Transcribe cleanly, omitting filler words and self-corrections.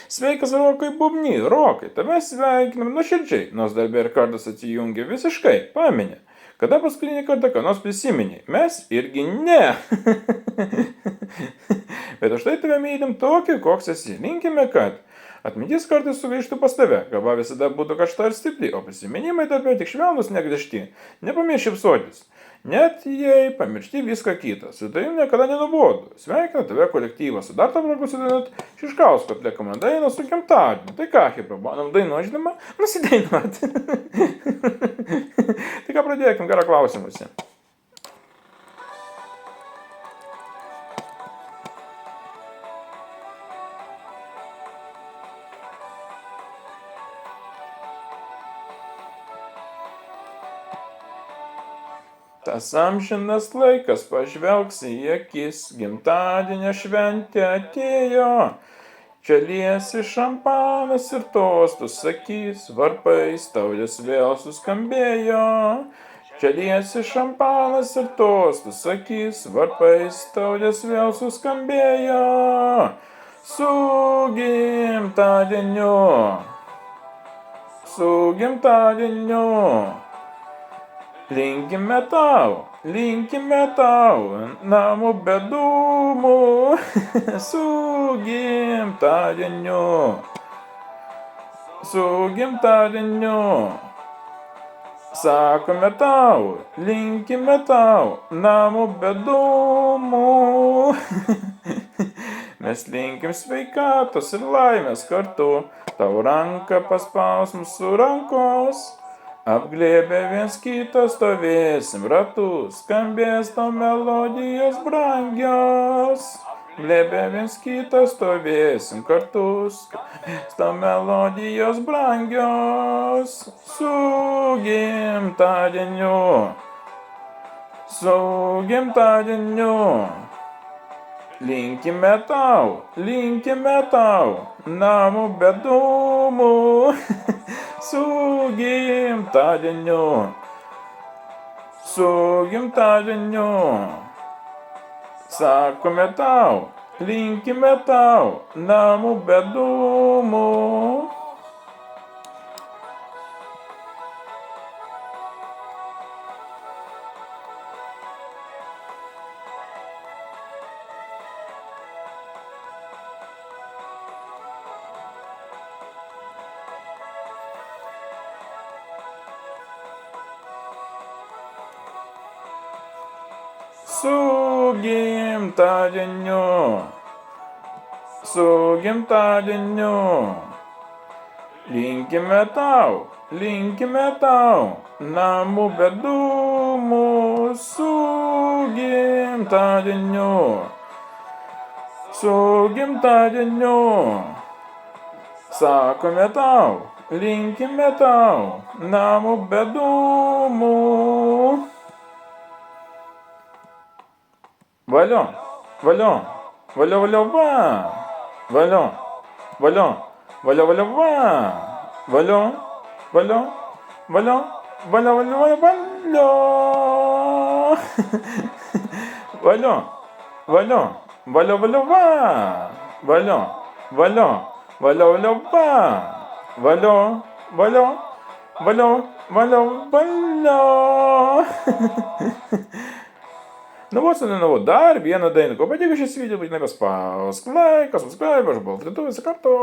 Sveikas Rokai Bubny, Rokai, tave sveikinam nuoširdžiai, nors darbė ir kartas atsijungia visiškai, paminė. Kada paskutinį kartą ką nors prisiminiai? Mes irgi ne. Bet už tai tave mylim tokį, koks esi. Linkime, kad atmintis kartais sugrįžtų pas tave, galva visada būtų karšta ir stipri, o prisiminimai tarp tik švelnus negrįžti. Nepamiršk šypsotis. Net jei pamiršti viską kitą, su tavim niekada nenubodu. Sveikina tave kolektyvas, su dar tam ragu sudainuot Šiškausko atliekama daina su gimtadieniu. Tai ką, kaip pabanom dainuot, žinoma, nusidainuot. Tai ką pradėkim, gerą klausimusi. Tas amžinas laikas pažvelgs į akis, gimtadienio šventė atėjo. Čia liesi šampanas ir tostus sakys, varpais taurės vėl suskambėjo. Čia liesi šampanas ir tostus sakys, varpais taurės vėl suskambėjo. Su gimtadieniu, su gimtadieniu. Linkime tau, namų be dūmų, su gimtadieniu, su gimtadieniu. Sakome tau, linkime tau, namų be dūmų. Mes linkim sveikatos ir laimės kartu, tau ranką paspaus mūsų rankos. Apglėbę viens kitą stovėsim ratus, skambės tau melodijos brangios. Glėbę viens kitą stovėsim kartus, skambės tau melodijos brangios. Su gimtadieniu, su gimtadieniu. Linkime tau, namų be dūmų. Su gimtadieniu, su gimtadieniu. Sakome tau, linkime tau, namų be dūmų. Su gimtadieniu, su gimtadieniu. Linkime tau, namų be dūmų. Su gimtadieniu, su gimtadieniu. Sakome tau, linkime tau, namų be dūmų. Valio, valio, valio, valio, va, valio, valio, valio, valio, va, valio, valio, valio, valio, valio, valio, valio, valio, valio, valio, valio, va, valio, valio, valio, valio, va, valio, valio, valio, valio, valio. Nu, dar vieną dainą. Ko patiko šis video, būtinai paspausk laiką, subscribe, aš buvau Lietuvis kartu.